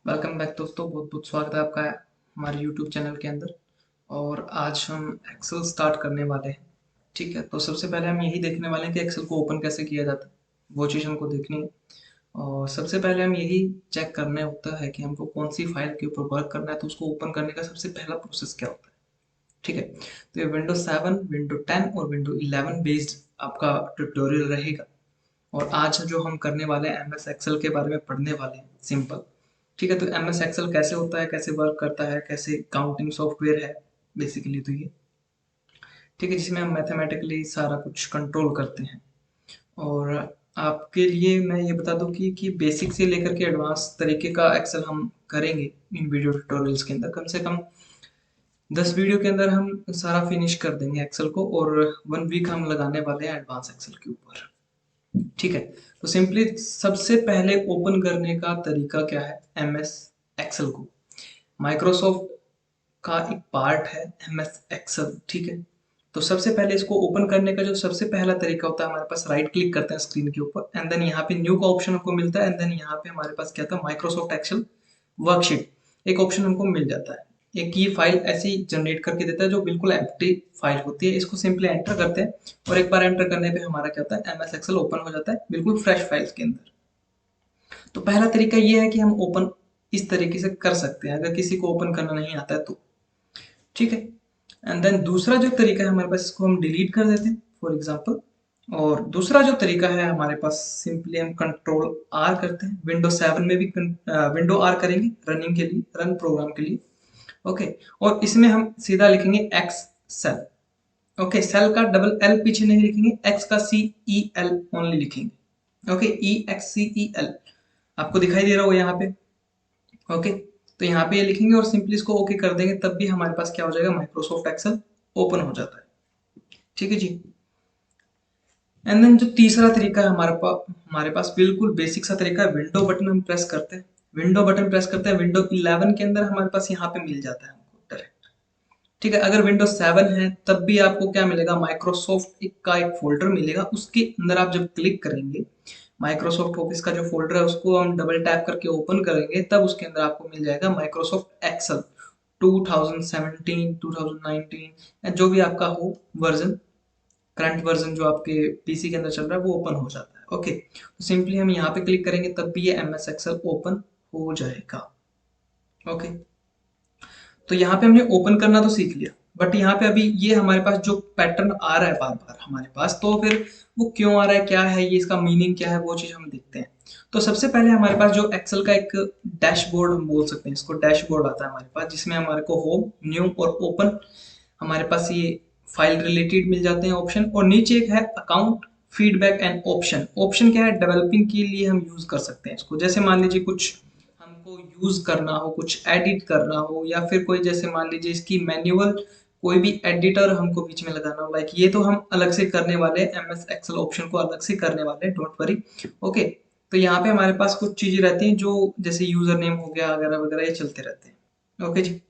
Welcome back दोस्तों, बहुत बहुत स्वागत है आपका हमारे यूट्यूब चैनल के अंदर। और आज हम एक्सेल स्टार्ट करने वाले हैं। ठीक है, तो सबसे पहले हम यही देखने वाले हैं कि एक्सेल को ओपन कैसे किया जाता है। वो चीज़ हमको देखनी है। और सबसे पहले हम यही चेक करना होता है कि हमको कौन सी फाइल के ऊपर वर्क करना है, तो उसको ओपन करने का सबसे पहला प्रोसेस क्या होता है। ठीक है, तो ये विंडो 7, विंडो 10 और विंडो 11 बेस्ड आपका ट्यूटोरियल रहेगा। और आज जो हम करने वाले हैं एम एस एक्सेल के बारे में पढ़ने वाले हैं, सिंपल। ठीक है, तो एम एस एक्सेल कैसे होता है, कैसे वर्क करता है, कैसे काउंटिंग सॉफ्टवेयर है बेसिकली। तो ये ठीक है, जिसमें हम मैथमेटिकली सारा कुछ कंट्रोल करते हैं। और आपके लिए मैं ये बता दूं कि बेसिक से लेकर के एडवांस तरीके का एक्सेल हम करेंगे इन वीडियो ट्यूटोरियल्स के अंदर। कम से कम 10 वीडियो के अंदर हम सारा फिनिश कर देंगे एक्सेल को, और 1 वीक हम लगाने वाले हैं एडवांस एक्सेल के ऊपर। ठीक है, तो सिंपली सबसे पहले ओपन करने का तरीका क्या है एम एस एक्सेल को। माइक्रोसॉफ्ट का एक पार्ट है एम एस एक्सेल। ठीक है, तो सबसे पहले इसको ओपन करने का जो सबसे पहला तरीका होता है, हमारे पास राइट क्लिक करते हैं स्क्रीन के ऊपर, एंड देन यहाँ पे न्यू का ऑप्शन हमको मिलता है। एंड देन यहाँ पे हमारे पास क्या था, माइक्रोसॉफ्ट एक्सेल वर्कशीट एक ऑप्शन हमको मिल जाता है। एक ये फाइल ऐसे ही जनरेट करके देता है जो बिल्कुल एम्प्टी फाइल होती है। इसको सिंपली एंटर करते हैं, और एक बार एंटर करने पे हमारा क्या होता है, एम एस एक्सेल ओपन हो जाता है बिल्कुल फ्रेश फाइल्स के अंदर। तो पहला तरीका ये है कि हम ओपन इस तरीके से कर सकते हैं, अगर किसी को ओपन करना नहीं आता है तो। ठीक है, एंड देन दूसरा जो तरीका है हमारे पास, इसको हम डिलीट कर देते हैं फॉर एग्जांपल। और दूसरा जो तरीका है हमारे पास, सिंपली हम कंट्रोल आर करते हैं। विंडो 7 में भी विंडो आर करेंगे रनिंग के लिए, रन प्रोग्राम के लिए। ओके, और इसमें हम सीधा लिखेंगे एक्स सेल। ओके, सेल का डबल एल पीछे नहीं लिखेंगे, एक्स का सी ई एल ओनली लिखेंगे। ओके, ई एक्स सी ई एल आपको दिखाई दे रहा होगा यहाँ पे। ओके, तो यहाँ पे ये लिखेंगे और सिंपली इसको ओके कर देंगे, तब भी हमारे पास क्या हो जाएगा, माइक्रोसॉफ्ट एक्सेल ओपन हो जाता है। ठीक है जी। एंड देन जो तीसरा तरीका है हमारे पास बिल्कुल बेसिक सा तरीका है, विंडो बटन हम प्रेस करते हैं। विंडो बटन प्रेस करते हैं, विंडो 11 के अंदर हमारे पास यहाँ पे मिल जाता है हमको डायरेक्ट। ठीक है, अगर विंडो 7 है तब भी आपको क्या मिलेगा, माइक्रोसॉफ्ट का एक फोल्डर मिलेगा। उसके अंदर आप जब क्लिक करेंगे, माइक्रोसॉफ्ट ऑफिस का जो फोल्डर है उसको हम डबल टैप करके ओपन करेंगे, तब उसके अंदर आपको मिल जाएगा माइक्रोसॉफ्ट एक्सेल 2017, 2019 या जो भी आपका हो वर्जन, करंट वर्जन जो आपके पीसी के अंदर चल रहा है वो ओपन हो जाता है। ओके, तो सिंपली हम यहाँ पे क्लिक करेंगे तब भी ये एम एस एक्सेल ओपन हो जाएगा। ओके, तो यहाँ पे हमने ओपन करना तो सीख लिया, बट यहाँ पे अभी ये हमारे पास जो पैटर्न आ रहा है बार बार हमारे पास, तो फिर वो क्यों आ रहा है, क्या है ये, इसका मीनिंग क्या है, वो चीज हम देखते हैं। तो सबसे पहले हमारे पास जो एक्सेल का एक डैशबोर्ड हम बोल सकते हैं इसको, डैशबोर्ड आता है हमारे पास, जिसमें हमारे को होम, न्यू और ओपन हमारे पास ये फाइल रिलेटेड मिल जाते हैं ऑप्शन। और नीचे एक है account, feedback and option. Option क्या है, डेवलपिंग के लिए हम यूज कर सकते हैं इसको। जैसे मान लीजिए कुछ हमको यूज करना हो, कुछ एडिट करना हो, या फिर कोई जैसे मान लीजिए इसकी मैन्युअल कोई भी एडिटर हमको बीच में लगाना हो, लाइक ये तो हम अलग से करने वाले हैं, एम एस एक्सेल ऑप्शन को अलग से करने वाले हैं, डोंट वरी। ओके, तो यहाँ पे हमारे पास कुछ चीजें रहती हैं जो जैसे यूजर नेम हो गया वगैरह वगैरह, ये चलते रहते हैं। ओके जी,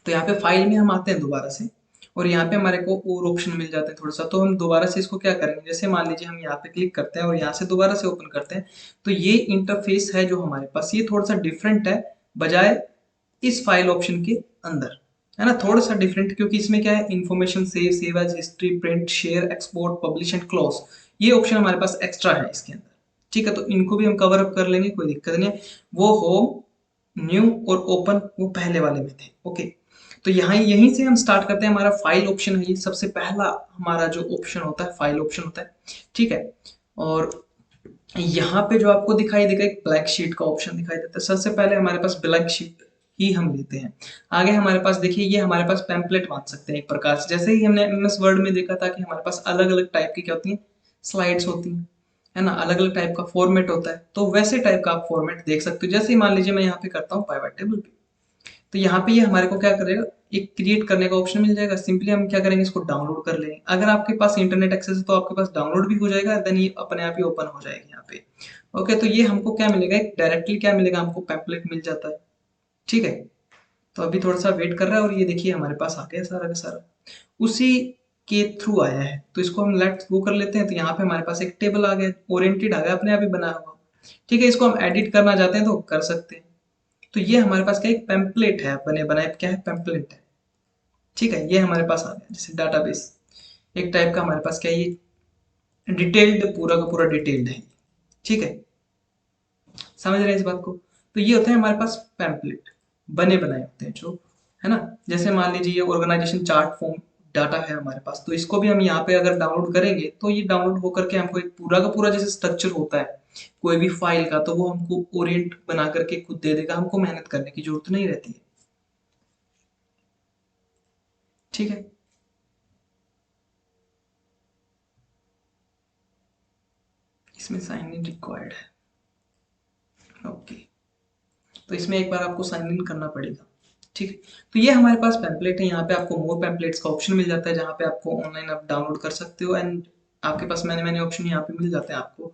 तो यहाँ पे फाइल में हम आते हैं दोबारा से, और यहाँ पे हमारे को और ऑप्शन मिल जाते हैं थोड़ा सा। तो हम दोबारा से इसको क्या करेंगे, जैसे मान लीजिए हम यहाँ पे क्लिक करते हैं और यहाँ से दोबारा से ओपन करते हैं, तो ये इंटरफेस है जो हमारे पास, ये थोड़ा सा डिफरेंट है बजाय इस फाइल ऑप्शन के अंदर, है ना, थोड़ा सा डिफरेंट। क्योंकि इसमें क्या है, information save, save as history, print, share, export, publish and close, ये ऑप्शन हमारे पास एक्स्ट्रा है इसके अंदर। ठीक है, तो इनको भी हम कवर अप कर लेंगे, कोई दिक्कत नहीं है। वो होम, न्यू और ओपन वो पहले वाले में थे। ओके, तो यहाँ यहीं से हम स्टार्ट करते हैं। हमारा फाइल ऑप्शन है, ये सबसे पहला हमारा जो ऑप्शन होता है फाइल ऑप्शन होता है। ठीक है, और यहाँ पे जो आपको दिखाई देगा एक ब्लैक शीट का ऑप्शन दिखाई देता है। सबसे पहले हमारे पास ब्लैक शीट ही हम लेते हैं। आगे हमारे पास देखिए, ये हमारे पास पैम्पलेट मान सकते हैं एक प्रकार से। जैसे ही हमने एमएस वर्ड में देखा था कि हमारे पास अलग अलग टाइप की क्या होती हैं, स्लाइड्स होती हैं, है ना, अलग अलग टाइप का फॉर्मेट होता है। तो वैसे टाइप का आप फॉर्मेट देख सकते हो। जैसे ही मान लीजिए मैं यहाँ पे करता हूँ पाइवट टेबल पे, तो यहाँ पे ये हमारे को क्या करेगा, एक क्रिएट करने का ऑप्शन मिल जाएगा। सिंपली हम क्या करेंगे, इसको डाउनलोड कर लेंगे। अगर आपके पास इंटरनेट एक्सेस है तो आपके पास डाउनलोड भी हो जाएगा, देन ये अपने आप ही ओपन हो जाएगी यहाँ पे। ओके, तो ये हमको क्या मिलेगा, एक डायरेक्टली क्या मिलेगा, हमको पैम्पलेट मिल जाता है। ठीक है, तो अभी थोड़ा सा वेट कर रहा है, और ये देखिए हमारे पास आ गया सारा का सारा उसी के थ्रू आया है। तो इसको हम लेट्स गो कर लेते हैं। तो यहाँ पे हमारे पास एक टेबल आ गया, ओरिएंटेड आ गया, अपने आप ही बना हुआ। ठीक है, इसको हम एडिट करना चाहते हैं तो कर सकते हैं। तो ये हमारे पास क्या एक पेम्पलेट है, बने बनाए क्या है, पेम्पलेट है। ठीक है, ये हमारे पास आ गया जैसे डाटाबेस, एक टाइप का हमारे पास क्या है ये डिटेल्ड, पूरा का पूरा डिटेल्ड है। ठीक है, समझ रहे हैं इस बात को। तो ये होता है हमारे पास पैम्पलेट, बने बनाए होते हैं जो, है ना। जैसे मान लीजिए ये ऑर्गेनाइजेशन चार्ट फॉर्म डाटा है हमारे पास, तो इसको भी हम यहाँ पे अगर डाउनलोड करेंगे तो ये डाउनलोड होकर के हमको एक पूरा का पूरा जैसे स्ट्रक्चर होता है कोई भी फाइल का, तो वो हमको ओरिएंट बना करके खुद दे देगा, हमको मेहनत करने की जरूरत नहीं रहती है। ठीक है, इसमें साइन इन रिक्वायर्ड है। ओके, तो इसमें एक बार आपको साइन इन करना पड़ेगा। ठीक है, तो ये हमारे पास पैम्पलेट है। यहाँ पे आपको मोर पैम्पलेट्स का ऑप्शन मिल जाता है, जहाँ पे आपको ऑनलाइन आप डाउनलोड कर सकते हो, एंड आपके पास मैंने मैंने ऑप्शन यहाँ पे मिल जाते हैं आपको,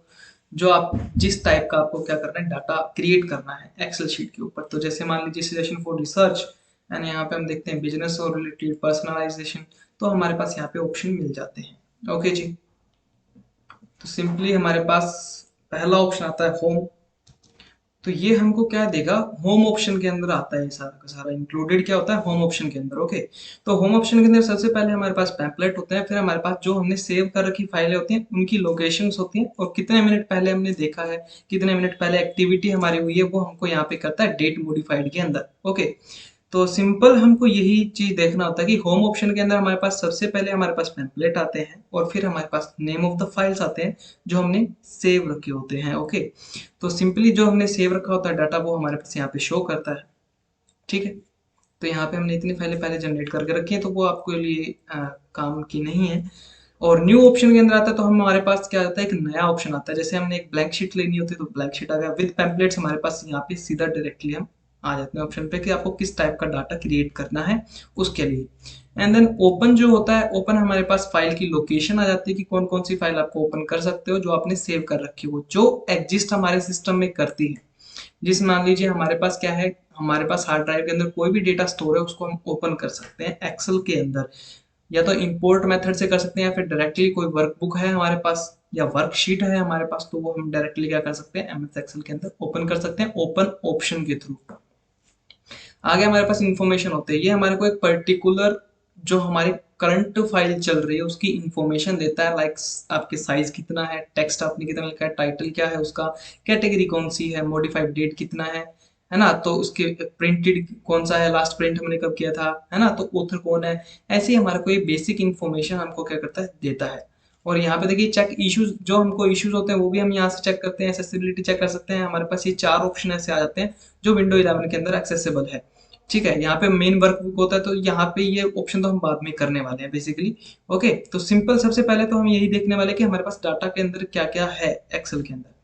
जो आप जिस टाइप का आपको क्या करना है, डाटा क्रिएट करना है एक्सेल शीट के ऊपर। तो जैसे मान लीजिए सजेशन फॉर रिसर्च, एंड यहाँ पे हम देखते हैं बिजनेस और रिलेटेड पर्सनलाइजेशन, तो हमारे पास यहाँ पे ऑप्शन मिल जाते हैं। ओके जी, तो सिंपली हमारे पास पहला ऑप्शन आता है होम। तो ये हमको क्या देगा, होम ऑप्शन के अंदर आता है, सारा का सारा इंक्लूडेड क्या होता है होम ऑप्शन के अंदर। ओके, तो होम ऑप्शन के अंदर सबसे पहले हमारे पास पैम्पलेट होते हैं, फिर हमारे पास जो हमने सेव कर रखी फाइलें होती हैं उनकी लोकेशंस होती हैं, और कितने मिनट पहले हमने देखा है, कितने मिनट पहले एक्टिविटी हमारी हुई है, वो हमको यहाँ पे करता है डेट मॉडिफाइड के अंदर। ओके, तो सिंपल हमको यही चीज देखना होता है कि होम ऑप्शन के अंदर हमारे पास सबसे पहले हमारे पास पैम्पलेट आते हैं, और फिर हमारे पास नेम ऑफ द फाइल्स आते हैं जो हमने सेव रखे होते हैं। ओके, तो सिंपली जो हमने सेव रखा होता है डाटा, वो हमारे पास यहाँ पे शो करता है। ठीक है, तो यहाँ पे हमने इतनी फाइलें पहले जनरेट करके रखी है, तो वो आपके लिए काम की नहीं है। और न्यू ऑप्शन के अंदर आता है तो हमारे पास क्या आता है, एक नया ऑप्शन आता है। जैसे हमने एक ब्लैंक शीट लेनी होती है तो ब्लैंक शीट आ गया विद पैम्पलेट्स, हमारे पास यहाँ पे सीधा डायरेक्टली हम आ जाते हैं ऑप्शन पे कि आपको किस टाइप का डाटा क्रिएट करना है उसके लिए। एंड देन ओपन जो होता है, ओपन हमारे पास फाइल की लोकेशन आ जाती है कि कौन कौन सी फाइल आपको ओपन कर सकते हो जो आपने सेव कर रखी हो, जो एग्जिस्ट हमारे सिस्टम में करती है। जिस मान लीजिए हमारे पास क्या है, हमारे पास हार्ड ड्राइव के अंदर कोई भी डेटा स्टोर है, उसको हम ओपन कर सकते हैं एक्सेल के अंदर, या तो इंपोर्ट मेथड से कर सकते हैं, या फिर डायरेक्टली कोई वर्कबुक है हमारे पास या वर्कशीट है हमारे पास, तो वो हम डायरेक्टली क्या कर सकते हैं, एमएस एक्सेल के अंदर ओपन कर सकते हैं ओपन ऑप्शन के थ्रू। आगे हमारे पास इंफॉर्मेशन होते हैं, ये हमारे को एक पर्टिकुलर जो हमारी करंट फाइल चल रही है उसकी इंफॉर्मेशन देता है, लाइक आपके साइज कितना है, टेक्स्ट आपने कितना लिखा है, टाइटल क्या है उसका, कैटेगरी कौन सी है, मॉडिफाइड डेट कितना है ना, तो उसके प्रिंटेड कौन सा है, लास्ट प्रिंट हमने कब किया था, है ना, तो ऑथर कौन है। ऐसे ही हमारे को ये बेसिक इंफॉर्मेशन हमको क्या करता है, देता है। और यहाँ पे देखिए चेक इश्यूज, जो हमको इश्यूज होते हैं वो भी हम यहाँ से चेक करते हैं, एक्सेसिबिलिटी चेक कर सकते हैं। हमारे पास ये 4 ऑप्शन ऐसे आ जाते हैं जो विंडो 11 के अंदर एक्सेसिबल है। ठीक है, यहाँ पे मेन वर्कबुक होता है, तो यहाँ पे ये ऑप्शन तो हम बाद में करने वाले हैं बेसिकली। ओके, तो सिंपल सबसे पहले तो हम यही देखने वाले कि हमारे पास डाटा के अंदर क्या क्या है एक्सेल के अंदर।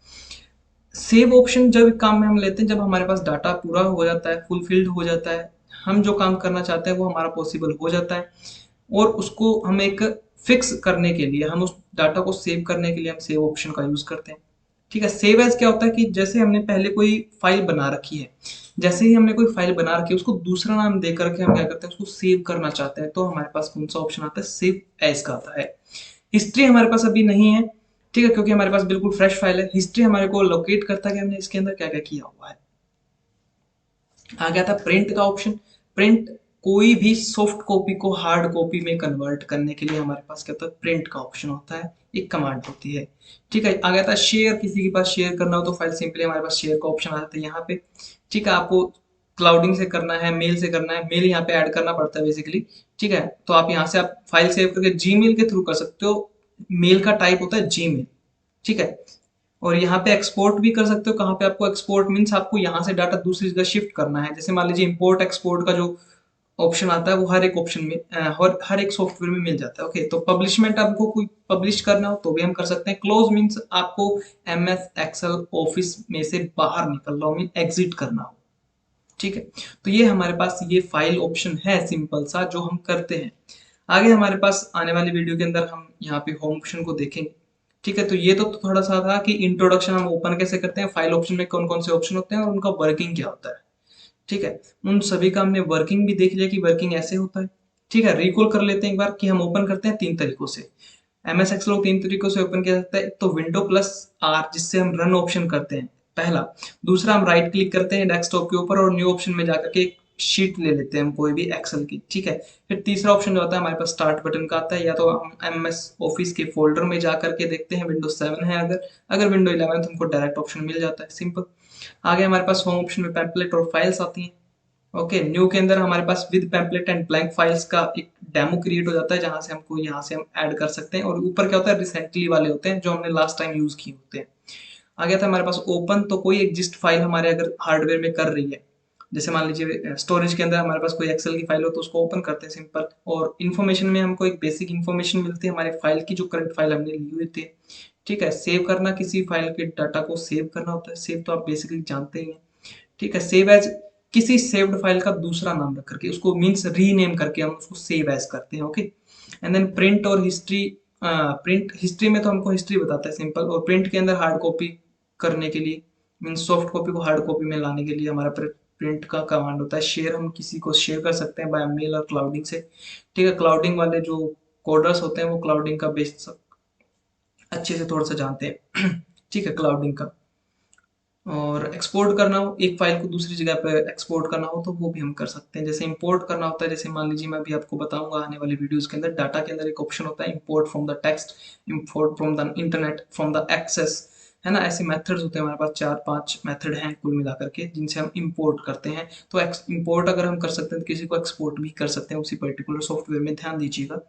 सेव ऑप्शन जब काम में हम लेते हैं, जब हमारे पास डाटा पूरा हो जाता है, फुलफिल्ड हो जाता है, हम जो काम करना चाहते हैं वो हमारा पॉसिबल हो जाता है, और उसको हम एक फिक्स करने के लिए, हम उस डाटा को सेव करने के लिए हम सेव ऑप्शन का यूज करते हैं। ठीक है, सेव एज क्या होता है कि जैसे हमने पहले कोई फाइल बना रखी है, जैसे ही हमने कोई फाइल बना रखी है उसको दूसरा नाम दे करके हम क्या करते हैं, उसको सेव करना चाहते हैं, तो हमारे पास कौन सा ऑप्शन आता है, सेव एज का आता है। हिस्ट्री हमारे पास अभी नहीं है, ठीक है, क्योंकि हमारे पास बिल्कुल फ्रेश फाइल है। हिस्ट्री हमारे को लोकेट करता है कि हमने इसके अंदर क्या क्या किया हुआ है। आ गया था प्रिंट का ऑप्शन। प्रिंट, कोई भी सॉफ्ट कॉपी को हार्ड कॉपी में कन्वर्ट करने के लिए हमारे पास क्या होता है, प्रिंट का ऑप्शन होता है, एक कमांड होती है। ठीक है, आ गया था शेयर, किसी के पास शेयर करना हो तो फाइल सिंपली हमारे पास शेयर का ऑप्शन आ जाता है यहाँ पे। ठीक है, आपको क्लाउडिंग से करना है, मेल से करना है, मेल यहाँ पे ऐड करना पड़ता है बेसिकली। ठीक है, तो आप यहाँ से आप फाइल सेव करके जीमेल के थ्रू कर सकते हो, मेल का टाइप होता है जीमेल। ठीक है, और यहाँ पे एक्सपोर्ट भी कर सकते हो। कहाँ पे आपको एक्सपोर्ट मीन्स आपको यहाँ से डाटा दूसरी जगह शिफ्ट करना है, जैसे मान लीजिए इंपोर्ट एक्सपोर्ट का जो ऑप्शन आता है वो हर एक ऑप्शन में हर एक सॉफ्टवेयर में मिल जाता है। ओके, तो पब्लिशमेंट आपको कोई पब्लिश करना हो तो भी हम कर सकते हैं। क्लोज मीन्स आपको एमएस एक्सेल ऑफिस में से बाहर निकलना हो, मीन एग्जिट करना हो। ठीक है, तो ये हमारे पास ये फाइल ऑप्शन है सिंपल सा जो हम करते हैं। आगे हमारे पास आने वाली वीडियो के अंदर हम यहाँ पे होम ऑप्शन को देखेंगे। ठीक है, तो ये तो थोड़ा सा था कि इंट्रोडक्शन, हम ओपन कैसे करते हैं, फाइल ऑप्शन में कौन कौन से ऑप्शन होते हैं और उनका वर्किंग क्या होता है। ठीक है, उन सभी का हमने वर्किंग भी देख लिया कि वर्किंग ऐसे होता है। ठीक है, रिकॉल कर लेते हैं एक बार कि हम ओपन करते हैं 3 तरीकों से। एमएस एक्सेल को 3 तरीकों से ओपन किया जाता है। तो विंडो प्लस आर, जिससे हम रन ऑप्शन करते हैं, पहला। दूसरा, हम राइट क्लिक करते हैं डेस्कटॉप के ऊपर और न्यू ऑप्शन में जाकर के एक शीट ले लेते हैं हम कोई भी एक्सेल की, ठीक है। फिर तीसरा ऑप्शन जो आता है हमारे पास स्टार्ट बटन का आता है, या तो हम एमएस ऑफिस के फोल्डर में जा करके देखते हैं, विंडोज 7 है अगर विंडो 11 तो हमको डायरेक्ट ऑप्शन मिल जाता है, सिंपल। आगे हमारे पास होम ऑप्शन में पैम्पलेट और फाइल्स आती हैं। ओके, न्यू के अंदर हमारे पास with pamphlet and blank files का एक डेमो क्रिएट हो जाता है, जहां से हमको यहाँ से हम ऐड कर सकते हैं। और ऊपर क्या होता है, रिसेंटली वाले होते हैं जो हमने लास्ट टाइम यूज किए होते हैं। आ गया था हमारे पास ओपन, तो कोई एग्जिस्ट फाइल हमारे अगर हार्डवेयर में कर रही है, जैसे मान लीजिए स्टोरेज के अंदर हमारे पास कोई एक्सेल की फाइल हो तो उसको ओपन करते हैं, सिंपल। और इन्फॉर्मेशन में हमको एक बेसिक इन्फॉर्मेशन मिलती है हमारे फाइल की, जो करंट फाइल हमने ली हुई थी, ठीक है। सेव करना, किसी फाइल के डाटा को सेव करना होता है, सेव तो आप बेसिकली जानते ही हैं, ठीक है। सेव एज, किसी सेव्ड फाइल का दूसरा नाम रख करके उसको मीन्स रीनेम करके हम उसको सेव एज करते हैं, ओके। एंड देन प्रिंट और हिस्ट्री। प्रिंट हिस्ट्री में तो हमको हिस्ट्री बताता है, सिंपल। और प्रिंट के अंदर हार्ड कॉपी करने के लिए, मीन्स सॉफ्ट कॉपी को हार्ड कॉपी में लाने के लिए हमारा प्रिंट का कमांड होता है। शेयर, हम किसी को शेयर कर सकते हैं बाय मेल और क्लाउडिंग से, ठीक है। क्लाउडिंग वाले जो कोडर्स होते हैं वो क्लाउडिंग का बेस अच्छे से थोड़ा सा जानते हैं ठीक है, क्लाउडिंग का। और एक्सपोर्ट करना हो, एक फाइल को दूसरी जगह पे एक्सपोर्ट करना हो तो वो भी हम कर सकते हैं। जैसे इंपोर्ट करना होता है, जैसे मान लीजिए मैं अभी आपको बताऊंगा आने वाली वीडियोस के अंदर, डाटा के अंदर एक ऑप्शन होता है import from the text, import from the internet, from the access, है ना। ऐसे मेथड्स होते हैं हमारे पास, 4-5 मेथड हैं कुल मिलाकर के, जिनसे हम इंपोर्ट करते हैं। तो इंपोर्ट अगर हम कर सकते हैं तो किसी को एक्सपोर्ट भी कर सकते हैं उसी पर्टिकुलर सॉफ्टवेयर में, ध्यान दीजिएगा।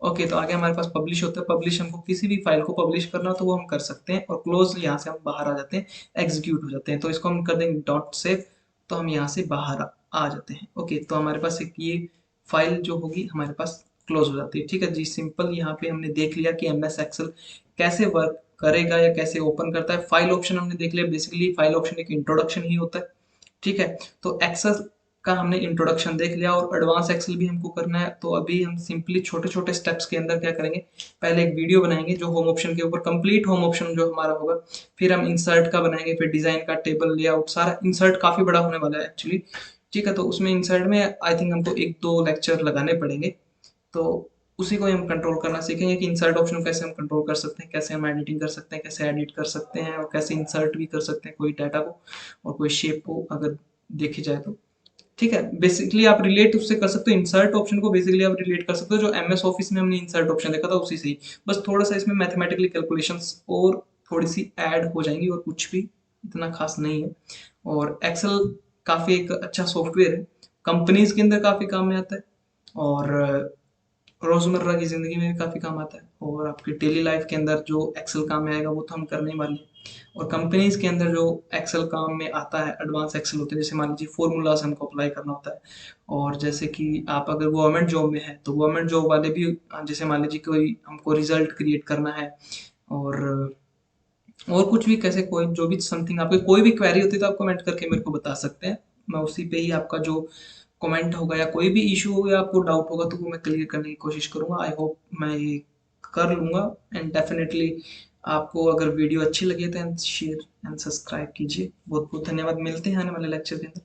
ओके, तो आगे हमारे पास पब्लिश होता है। पब्लिश, हमको किसी भी फाइल को पब्लिश करना हो तो वो हम कर सकते हैं। और क्लोज, यहाँ से हम बाहर आ जाते हैं, एग्जीक्यूट हो जाते हैं। तो इसको हम कर देंगे डॉट सेव, तो हम यहाँ से बाहर आ जाते हैं। ओके, तो हमारे पास एक ये फाइल जो होगी हमारे पास क्लोज हो जाती है, ठीक है जी, सिंपल। यहाँ पे हमने देख लिया कि एमएस एक्सेल कैसे वर्क करेगा या कैसे ओपन करता है। फाइल ऑप्शन हमने देख लिया, बेसिकली फाइल ऑप्शन एक इंट्रोडक्शन ही होता है, ठीक है। तो एक्सेल का हमने इंट्रोडक्शन देख लिया, और एडवांस एक्सेल भी हमको करना है। तो अभी हम सिंपली छोटे छोटे स्टेप्स के अंदर क्या करेंगे, पहले एक वीडियो बनाएंगे जो होम ऑप्शन के ऊपर, कंप्लीट होम ऑप्शन जो हमारा होगा। फिर हम इंसर्ट का बनाएंगे, फिर डिजाइन का, टेबल लेआउट, सारा इंसर्ट काफी बड़ा होने वाला है एक्चुअली, ठीक है। तो उसमें इंसर्ट में आई थिंक हमको 1-2 लेक्चर लगाने पड़ेंगे। तो उसी को हम कंट्रोल करना सीखेंगे कि इंसर्ट ऑप्शन को कैसे हम कंट्रोल कर सकते हैं, कैसे हम एडिटिंग कर सकते हैं, कैसे एडिट कर सकते हैं, और कैसे इंसर्ट भी कर सकते हैं कोई डाटा को और कोई शेप को, अगर देखी जाए तो, ठीक है। बेसिकली आप रिलेट उससे कर सकते हो, इंसर्ट ऑप्शन को बेसिकली आप रिलेट कर सकते हो जो एमएस ऑफिस में हमने इंसर्ट ऑप्शन देखा था उसी से ही। बस थोड़ा सा इसमें मैथमेटिकली कैलकुलेशंस और थोड़ी सी ऐड हो जाएंगी, और कुछ भी इतना खास नहीं है। और एक्सेल काफी एक अच्छा सॉफ्टवेयर है, कंपनीज के अंदर काफी काम में आता है, और रोजमर्रा की जिंदगी में भी काफी काम आता है। और आपकी डेली लाइफ के अंदर जो एक्सेल काम में आएगा वो तो हम करने ही वाले हैं। और कंपनीज के अंदर जो एक्सेल काम में आता है, एडवांस एक्सेल होते हैं, जैसे मान लीजिए फॉर्मूलाज हमको अप्लाई करना होता है। और जैसे कि आप अगर गवर्नमेंट जॉब में है तो गवर्नमेंट जॉब वाले भी, जैसे मान लीजिए कोई हमको रिजल्ट क्रिएट करना है, और कुछ भी, कैसे कोई जो भी समथिंग आपकी कोई भी क्वेरी होती है तो आप कमेंट करके मेरे को बता सकते हैं। मैं उसी पे ही आपका जो कमेंट होगा या कोई भी इशू होगा या आपको डाउट होगा तो वो मैं क्लियर करने की कोशिश करूंगा। आई होप मैं ये कर लूंगा। एंड डेफिनेटली आपको अगर वीडियो अच्छी लगी तो शेयर एंड सब्सक्राइब कीजिए। बहुत बहुत धन्यवाद, मिलते हैं आने वाले लेक्चर के अंदर।